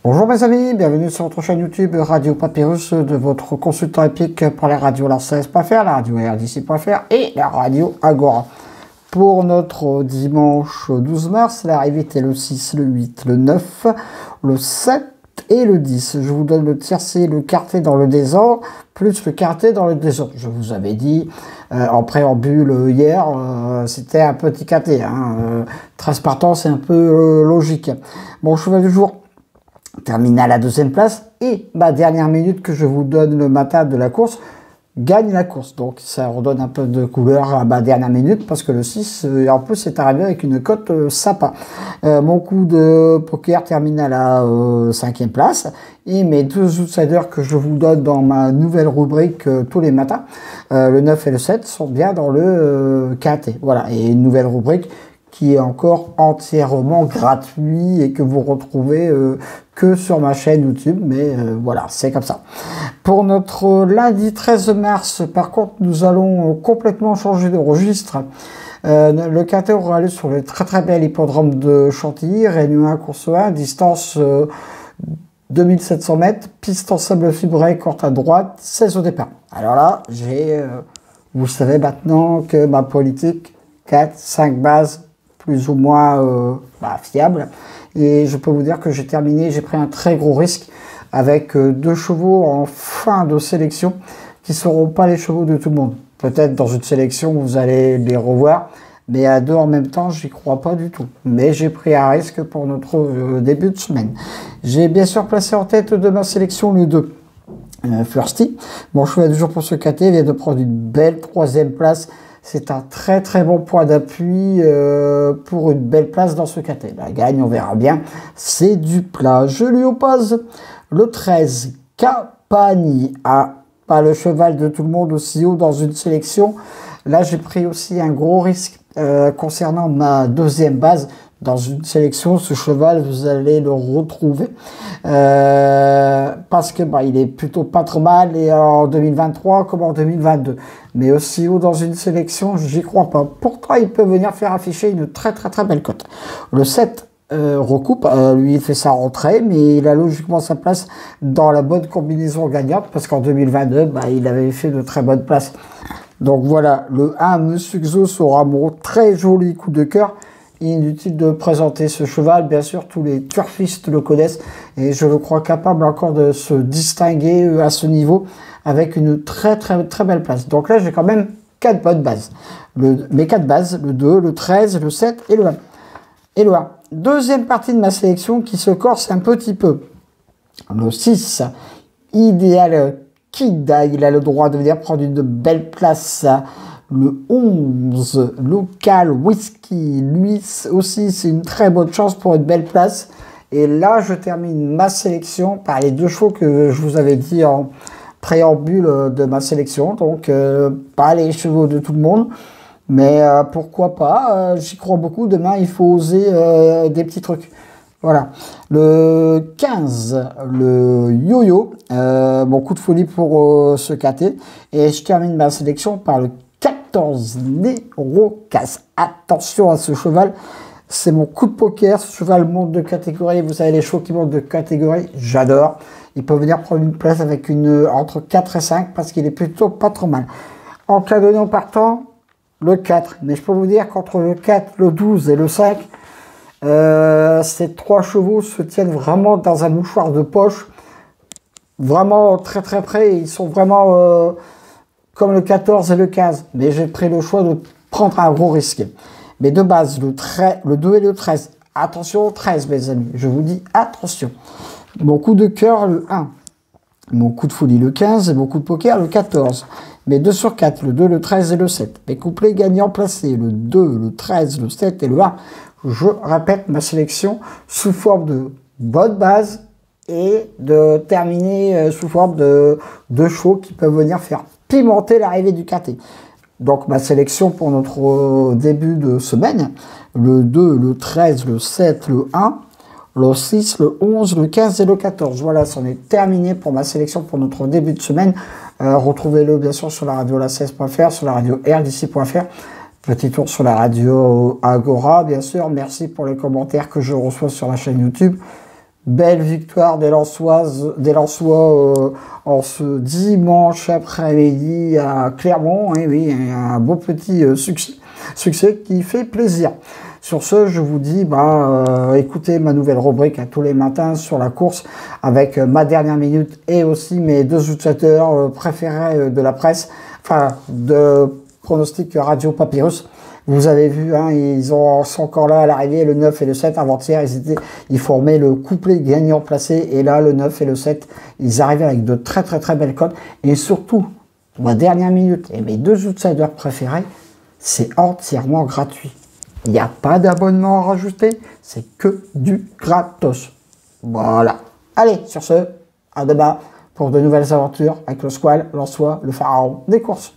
Bonjour mes amis, bienvenue sur votre chaîne YouTube Radio Papyrus de votre consultant épique pour la radio la16.fr, la radio RDC.fr et la radio Agora. Pour notre dimanche 12 mars, l'arrivée était le 6, le 8, le 9, le 7 et le 10. Je vous donne le tiercé, le quartet dans le désordre, plus le quartet dans le désordre. Je vous avais dit en préambule hier, c'était un petit quartet. 13 partants, c'est un peu logique. Bon, cheval du jour termine à la deuxième place et ma dernière minute que je vous donne le matin de la course gagne la course. Donc ça redonne un peu de couleur à ma dernière minute parce que le 6 en plus est arrivé avec une cote sympa. Mon coup de poker termine à la 5e place et mes deux outsiders que je vous donne dans ma nouvelle rubrique tous les matins, le 9 et le 7 sont bien dans le quintet. Voilà, et une nouvelle rubrique qui est encore entièrement gratuit et que vous retrouvez que sur ma chaîne YouTube, mais voilà, c'est comme ça. Pour notre lundi 13 mars, par contre, nous allons complètement changer de registre. Le quintet aura lieu sur le très bel hippodrome de Chantilly, Réunion 1, course 1, distance 2700 mètres, piste en sable fibré, courte à droite, 16 au départ. Alors là, j'ai, vous savez maintenant que ma politique, 4-5 bases, plus ou moins fiable. Et je peux vous dire que j'ai pris un très gros risque avec deux chevaux en fin de sélection qui ne seront pas les chevaux de tout le monde. Peut-être dans une sélection, vous allez les revoir, mais à deux en même temps, j'y crois pas du tout. Mais j'ai pris un risque pour notre début de semaine. J'ai bien sûr placé en tête de ma sélection le 2. Firsty. Mon cheval du jour pour ce quintet vient de prendre une belle 3e place. C'est un très bon point d'appui pour une belle place dans ce quintet. La gagne, on verra bien. C'est du plat. Je lui oppose le 13, Capani. Pas le cheval de tout le monde aussi haut dans une sélection. Là, j'ai pris aussi un gros risque concernant ma deuxième base. Dans une sélection, ce cheval, vous allez le retrouver parce que il est plutôt pas trop mal et en 2023 comme en 2022. Mais aussi haut dans une sélection, j'y crois pas. Pourtant, il peut venir faire afficher une très belle cote. Le 7 recoupe, lui il fait sa rentrée, mais il a logiquement sa place dans la bonne combinaison gagnante parce qu'en 2022, il avait fait de très bonnes places. Donc voilà, le 1, Monsieur Xos aura mon très joli coup de cœur. Inutile de présenter ce cheval, bien sûr, tous les turfistes le connaissent et je le crois capable encore de se distinguer à ce niveau avec une très belle place. Donc là, j'ai quand même 4 bonnes bases. Mes 4 bases, le 2, le 13, le 7 et le 1. Et le 1. Deuxième partie de ma sélection qui se corse un petit peu. Le 6, Idéal Kid, il a le droit de venir prendre une belle place. Le 11, Local Whisky, lui aussi c'est une très bonne chance pour une belle place. Et là je termine ma sélection par les deux chevaux que je vous avais dit en préambule de ma sélection. Donc pas les chevaux de tout le monde, mais pourquoi pas, j'y crois beaucoup. Demain il faut oser des petits trucs. Voilà, le 15, le yo-yo, mon coup de folie pour ce quintet. Et je termine ma sélection par le 14, Nérocas. Attention à ce cheval, c'est mon coup de poker. Ce cheval monte de catégorie, vous savez les chevaux qui montent de catégorie, j'adore. Il peut venir prendre une place avec entre 4 et 5 parce qu'il est plutôt pas trop mal. En cas de non partant, le 4. Mais je peux vous dire qu'entre le 4, le 12 et le 5, ces 3 chevaux se tiennent vraiment dans un mouchoir de poche. Vraiment très près. Ils sont vraiment comme le 14 et le 15. Mais j'ai pris le choix de prendre un gros risque. Mais de base, le 2 et le 13. Attention au 13, mes amis. Je vous dis attention. Mon coup de cœur, le 1. Mon coup de folie, le 15. Et mon coup de poker, le 14. Mes 2 sur 4, le 2, le 13 et le 7. Mes couplets gagnants placés, le 2, le 13, le 7 et le 1. Je répète ma sélection sous forme de bonne base et de terminer sous forme de chevaux qui peuvent venir faire pimenter l'arrivée du quintet. Donc ma sélection pour notre début de semaine, le 2, le 13, le 7, le 1, le 6, le 11, le 15 et le 14. Voilà, c'en est terminé pour ma sélection pour notre début de semaine. Retrouvez-le bien sûr sur la radio la16.fr, sur la radio rdc.fr. Petit tour sur la radio Agora, bien sûr. Merci pour les commentaires que je reçois sur la chaîne YouTube. Belle victoire des Lensois en ce dimanche après-midi à Clermont. Et oui, un beau petit succès qui fait plaisir. Sur ce, je vous dis, écoutez ma nouvelle rubrique à tous les matins sur la course avec ma dernière minute et aussi mes deux utilisateurs préférés de la presse, enfin de pronostic Radio Papyrus. Vous avez vu, hein, sont encore là à l'arrivée, le 9 et le 7. Avant-hier, ils formaient le couplet gagnant placé. Et là, le 9 et le 7, ils arrivaient avec de très belles cotes. Et surtout, ma dernière minute et mes deux outsiders préférés, c'est entièrement gratuit. Il n'y a pas d'abonnement à rajouter, c'est que du gratos. Voilà. Allez, sur ce, à demain pour de nouvelles aventures avec le Squall, Lensois, le pharaon des courses.